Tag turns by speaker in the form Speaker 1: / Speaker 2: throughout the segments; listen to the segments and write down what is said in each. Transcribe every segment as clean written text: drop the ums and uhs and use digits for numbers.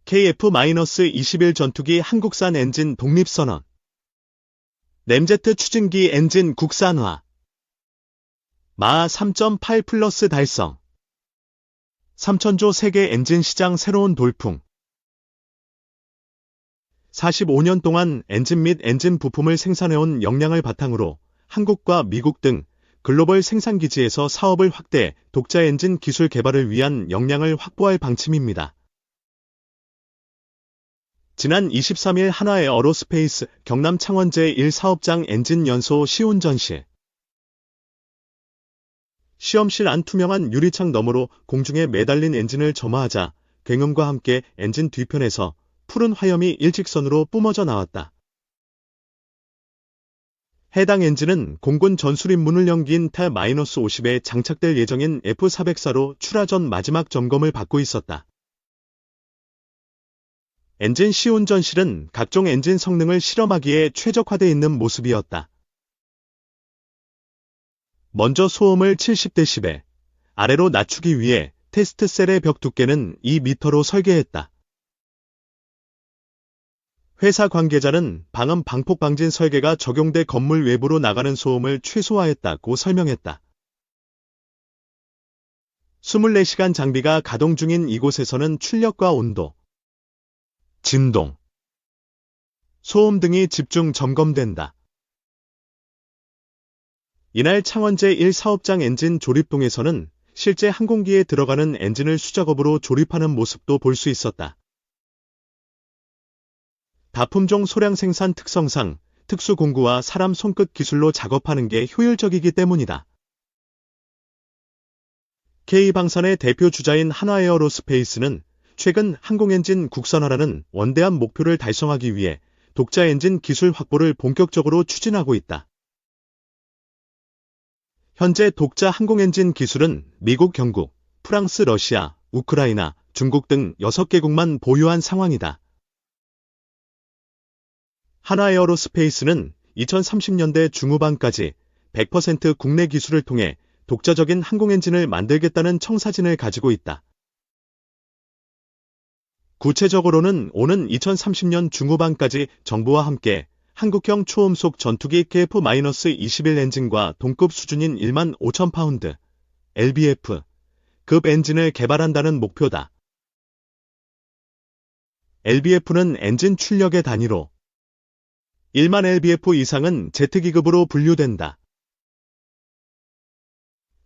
Speaker 1: KF-21 전투기 한국산 엔진 독립선언. 램제트 추진기 엔진 국산화. 마하 3.8 플러스 달성. 3000조 세계 엔진 시장 새로운 돌풍. 45년 동안 엔진 및 엔진 부품을 생산해온 역량을 바탕으로 한국과 미국 등 글로벌 생산기지에서 사업을 확대, 독자 엔진 기술 개발을 위한 역량을 확보할 방침입니다. 지난 23일 한화에어로스페이스 경남 창원 제1사업장 엔진 연소 시운 전시. 시험실 안 투명한 유리창 너머로 공중에 매달린 엔진을 점화하자 굉음과 함께 엔진 뒤편에서 푸른 화염이 일직선으로 뿜어져 나왔다. 해당 엔진은 공군 전술 임무를 연기인 타-50에 장착될 예정인 F404로 출하 전 마지막 점검을 받고 있었다. 엔진 시운 전실은 각종 엔진 성능을 실험하기에 최적화되어 있는 모습이었다. 먼저 소음을 70dB 아래로 낮추기 위해 테스트셀의 벽 두께는 2m로 설계했다. 회사 관계자는 방음 방폭 방진 설계가 적용돼 건물 외부로 나가는 소음을 최소화했다고 설명했다. 24시간 장비가 가동 중인 이곳에서는 출력과 온도, 진동, 소음 등이 집중 점검된다. 이날 창원 제1사업장 엔진 조립동에서는 실제 항공기에 들어가는 엔진을 수작업으로 조립하는 모습도 볼 수 있었다. 다품종 소량 생산 특성상 특수 공구와 사람 손끝 기술로 작업하는 게 효율적이기 때문이다. K방산의 대표 주자인 한화에어로스페이스는 최근 항공엔진 국산화라는 원대한 목표를 달성하기 위해 독자 엔진 기술 확보를 본격적으로 추진하고 있다. 현재 독자 항공엔진 기술은 미국, 영국, 프랑스, 러시아, 우크라이나, 중국 등 6개국만 보유한 상황이다. 한화에어로스페이스는 2030년대 중후반까지 100% 국내 기술을 통해 독자적인 항공엔진을 만들겠다는 청사진을 가지고 있다. 구체적으로는 오는 2030년 중후반까지 정부와 함께 한국형 초음속 전투기 KF-21 엔진과 동급 수준인 15,000파운드 LBF 급 엔진을 개발한다는 목표다. LBF는 엔진 출력의 단위로 1만 LBF 이상은 Z기급으로 분류된다.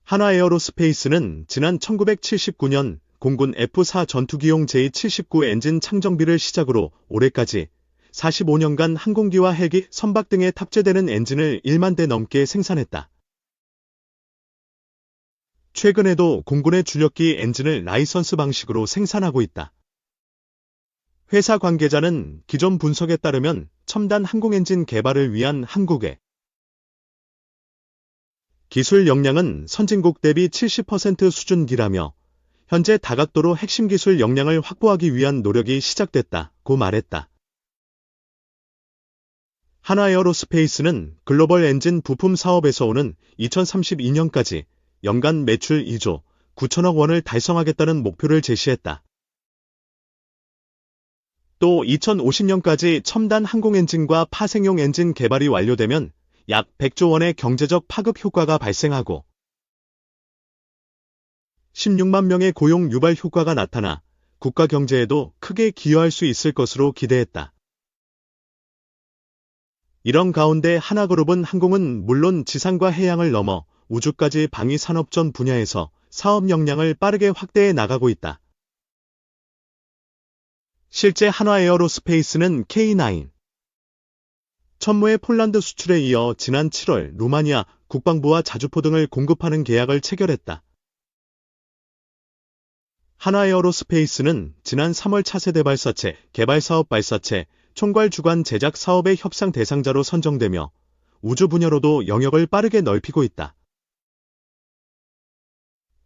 Speaker 1: 한화에어로스페이스는 지난 1979년 공군 F4 전투기용 제79 엔진 창정비를 시작으로 올해까지 45년간 항공기와 헬기, 선박 등에 탑재되는 엔진을 1만 대 넘게 생산했다. 최근에도 공군의 주력기 엔진을 라이선스 방식으로 생산하고 있다. 회사 관계자는 기존 분석에 따르면 첨단 항공엔진 개발을 위한 한국의 기술 역량은 선진국 대비 70% 수준이라며 현재 다각도로 핵심 기술 역량을 확보하기 위한 노력이 시작됐다고 말했다. 한화에어로스페이스는 글로벌 엔진 부품 사업에서 오는 2032년까지 연간 매출 2조 9천억 원을 달성하겠다는 목표를 제시했다. 또 2050년까지 첨단 항공엔진과 파생용 엔진 개발이 완료되면 약 100조 원의 경제적 파급 효과가 발생하고 16만 명의 고용 유발 효과가 나타나 국가 경제에도 크게 기여할 수 있을 것으로 기대했다. 이런 가운데 한화그룹은 항공은 물론 지상과 해양을 넘어 우주까지 방위산업전 분야에서 사업 역량을 빠르게 확대해 나가고 있다. 실제 한화에어로스페이스는 K9 천무의 폴란드 수출에 이어 지난 7월 루마니아 국방부와 자주포 등을 공급하는 계약을 체결했다. 한화에어로스페이스는 지난 3월 차세대 발사체, 개발사업 발사체, 총괄 주관 제작 사업의 협상 대상자로 선정되며 우주 분야로도 영역을 빠르게 넓히고 있다.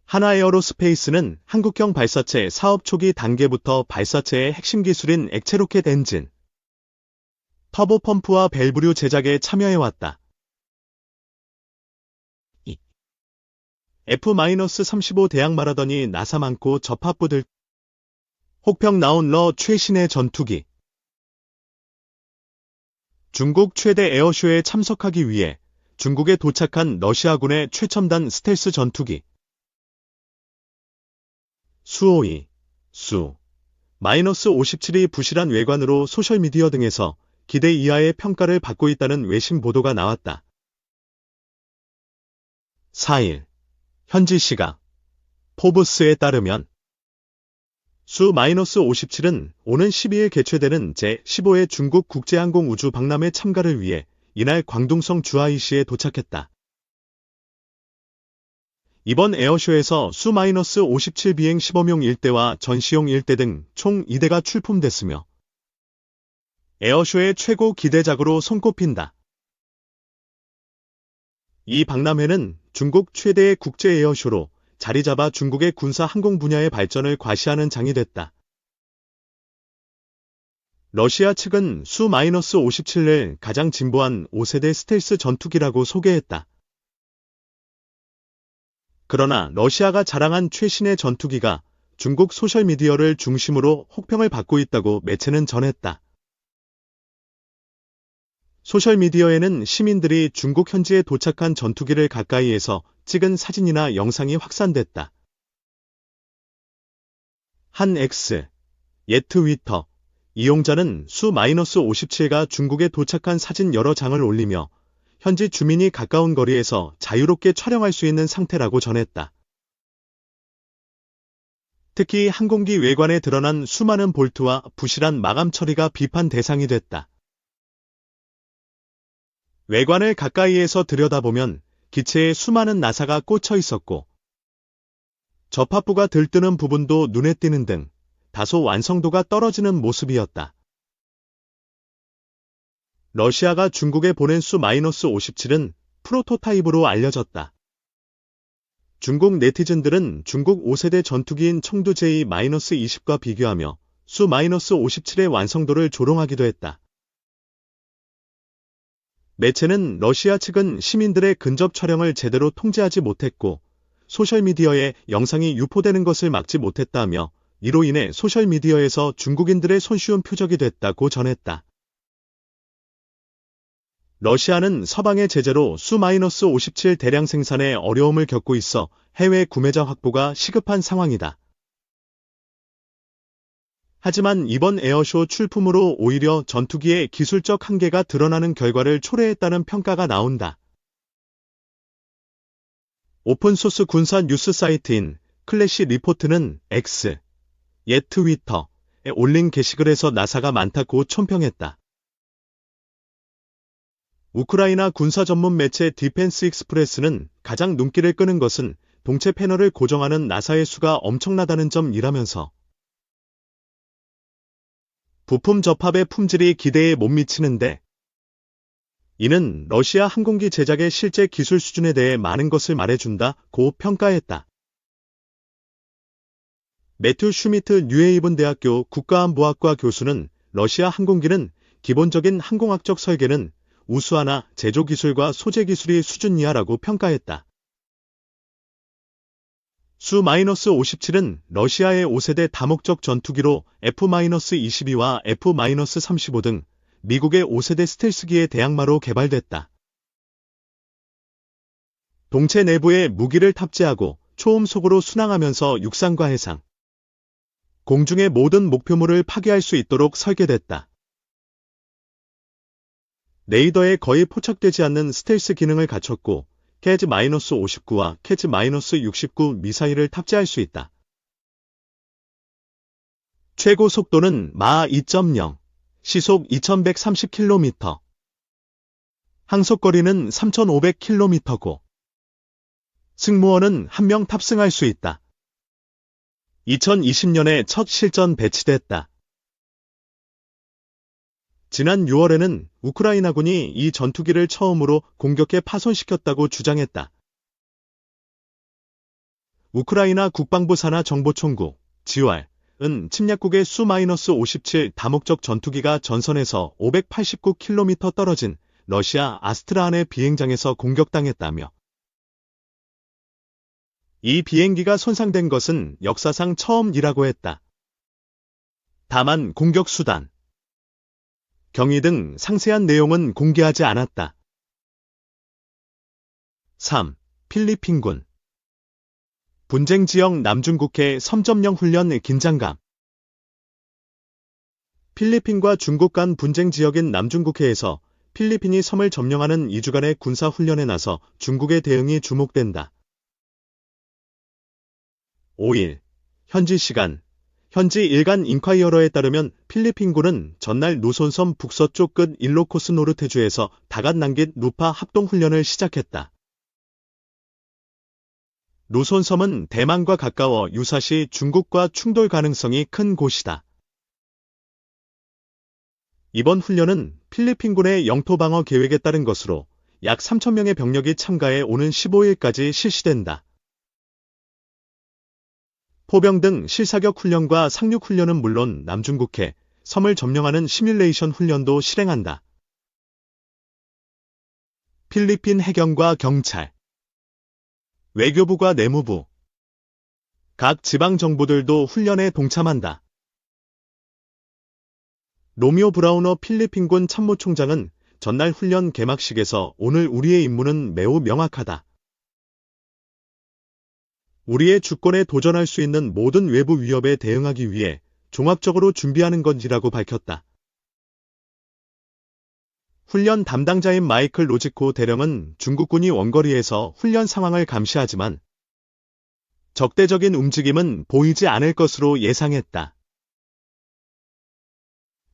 Speaker 1: 한화에어로스페이스는 한국형 발사체 사업 초기 단계부터 발사체의 핵심 기술인 액체 로켓 엔진, 터보펌프와 밸브류 제작에 참여해왔다. F-35 대항 마라더니 나사 많고 접합부들 혹평 나온 러 최신의 전투기. 중국 최대 에어쇼에 참석하기 위해 중국에 도착한 러시아군의 최첨단 스텔스 전투기. 수-52, 수-57이 부실한 외관으로 소셜미디어 등에서 기대 이하의 평가를 받고 있다는 외신 보도가 나왔다. 4일, 현지 시각. 포브스에 따르면 수-57은 오는 12일 개최되는 제15회 중국 국제항공우주 박람회 참가를 위해 이날 광둥성 주하이시에 도착했다. 이번 에어쇼에서 수-57 비행 시범용 1대와 전시용 1대 등 총 2대가 출품됐으며 에어쇼의 최고 기대작으로 손꼽힌다. 이 박람회는 중국 최대의 국제 에어쇼로 자리 잡아 중국의 군사 항공 분야의 발전을 과시하는 장이 됐다. 러시아 측은 수-57을 가장 진보한 5세대 스텔스 전투기라고 소개했다. 그러나 러시아가 자랑한 최신의 전투기가 중국 소셜미디어를 중심으로 혹평을 받고 있다고 매체는 전했다. 소셜미디어에는 시민들이 중국 현지에 도착한 전투기를 가까이에서 찍은 사진이나 영상이 확산됐다. 한 X, 옛 트위터 이용자는 수-57가 중국에 도착한 사진 여러 장을 올리며 현지 주민이 가까운 거리에서 자유롭게 촬영할 수 있는 상태라고 전했다. 특히 항공기 외관에 드러난 수많은 볼트와 부실한 마감 처리가 비판 대상이 됐다. 외관을 가까이에서 들여다보면 기체에 수많은 나사가 꽂혀 있었고 접합부가 들뜨는 부분도 눈에 띄는 등 다소 완성도가 떨어지는 모습이었다. 러시아가 중국에 보낸 수-57은 프로토타입으로 알려졌다. 중국 네티즌들은 중국 5세대 전투기인 청두 J-20과 비교하며 수-57의 완성도를 조롱하기도 했다. 매체는 러시아 측은 시민들의 근접 촬영을 제대로 통제하지 못했고 소셜미디어에 영상이 유포되는 것을 막지 못했다며 이로 인해 소셜미디어에서 중국인들의 손쉬운 표적이 됐다고 전했다. 러시아는 서방의 제재로 수-57 대량 생산에 어려움을 겪고 있어 해외 구매자 확보가 시급한 상황이다. 하지만 이번 에어쇼 출품으로 오히려 전투기의 기술적 한계가 드러나는 결과를 초래했다는 평가가 나온다. 오픈소스 군사 뉴스 사이트인 클래시 리포트는 X, 옛 트위터에 올린 게시글에서 나사가 많다고 촌평했다. 우크라이나 군사 전문 매체 디펜스 익스프레스는 가장 눈길을 끄는 것은 동체 패널을 고정하는 나사의 수가 엄청나다는 점이라면서 부품 접합의 품질이 기대에 못 미치는데 이는 러시아 항공기 제작의 실제 기술 수준에 대해 많은 것을 말해준다고 평가했다. 매튜 슈미트 뉴헤이븐 대학교 국가안보학과 교수는 러시아 항공기는 기본적인 항공학적 설계는 우수하나 제조 기술과 소재 기술이 수준 이하라고 평가했다. 수-57은 러시아의 5세대 다목적 전투기로 F-22와 F-35 등 미국의 5세대 스텔스기의 대항마로 개발됐다. 동체 내부에 무기를 탑재하고 초음속으로 순항하면서 육상과 해상, 공중의 모든 목표물을 파괴할 수 있도록 설계됐다. 레이더에 거의 포착되지 않는 스텔스 기능을 갖췄고 캐즈-59와 캐즈-69 미사일을 탑재할 수 있다. 최고 속도는 마하 2.0, 시속 2130km, 항속거리는 3500km고 승무원은 1명 탑승할 수 있다. 2020년에 첫 실전 배치됐다. 지난 6월에는 우크라이나군이 이 전투기를 처음으로 공격해 파손시켰다고 주장했다. 우크라이나 국방부 산하 정보총국 GR은 침략국의 수-57 다목적 전투기가 전선에서 589km 떨어진 러시아 아스트라한의 비행장에서 공격당했다며 이 비행기가 손상된 것은 역사상 처음이라고 했다. 다만 공격 수단, 경위 등 상세한 내용은 공개하지 않았다. 3. 필리핀군 분쟁 지역 남중국해 섬점령 훈련 긴장감. 필리핀과 중국 간 분쟁 지역인 남중국해에서 필리핀이 섬을 점령하는 2주간의 군사 훈련에 나서 중국의 대응이 주목된다. 5일 현지 시간 현지 일간 인콰이어러에 따르면 필리핀군은 전날 노손섬 북서쪽 끝 일로코스 노르테주에서 다갓 난깃 루파 합동훈련을 시작했다. 노손섬은 대만과 가까워 유사시 중국과 충돌 가능성이 큰 곳이다. 이번 훈련은 필리핀군의 영토 방어 계획에 따른 것으로 약 3,000명의 병력이 참가해 오는 15일까지 실시된다. 포병 등 실사격 훈련과 상륙 훈련은 물론 남중국해, 섬을 점령하는 시뮬레이션 훈련도 실행한다. 필리핀 해경과 경찰, 외교부와 내무부, 각 지방정부들도 훈련에 동참한다. 로미오 브라우너 필리핀군 참모총장은 전날 훈련 개막식에서 오늘 우리의 임무는 매우 명확하다. 우리의 주권에 도전할 수 있는 모든 외부 위협에 대응하기 위해 종합적으로 준비하는 건지라고 밝혔다. 훈련 담당자인 마이클 로지코 대령은 중국군이 원거리에서 훈련 상황을 감시하지만 적대적인 움직임은 보이지 않을 것으로 예상했다.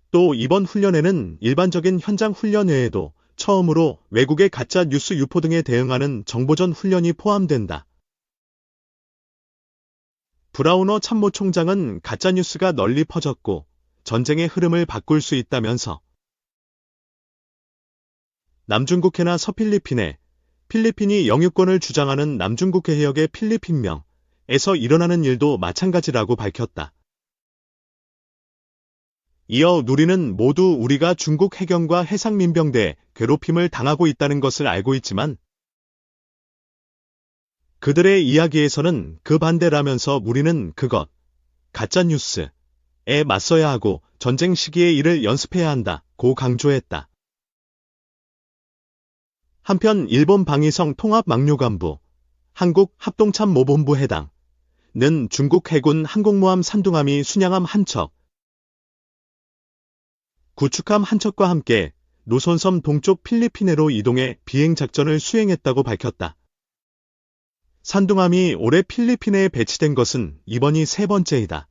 Speaker 1: 또 이번 훈련에는 일반적인 현장 훈련 외에도 처음으로 외국의 가짜 뉴스 유포 등에 대응하는 정보전 훈련이 포함된다. 브라우너 참모총장은 가짜뉴스가 널리 퍼졌고 전쟁의 흐름을 바꿀 수 있다면서 남중국해나 서필리핀에 필리핀이 영유권을 주장하는 남중국해 해역의 필리핀명에서 일어나는 일도 마찬가지라고 밝혔다. 이어 누리는 모두 우리가 중국 해경과 해상민병대에 괴롭힘을 당하고 있다는 것을 알고 있지만 그들의 이야기에서는 그 반대라면서 우리는 그것, 가짜뉴스에 맞서야 하고 전쟁 시기의 일을 연습해야 한다고 강조했다. 한편 일본 방위성 통합막료관부, 한국합동참모본부 해당은 중국 해군 항공모함 산둥함이 순양함 한 척, 구축함 한 척과 함께 노손섬 동쪽 필리핀해로 이동해 비행작전을 수행했다고 밝혔다. 산둥함이 올해 필리핀해에 배치된 것은 이번이 세 번째이다.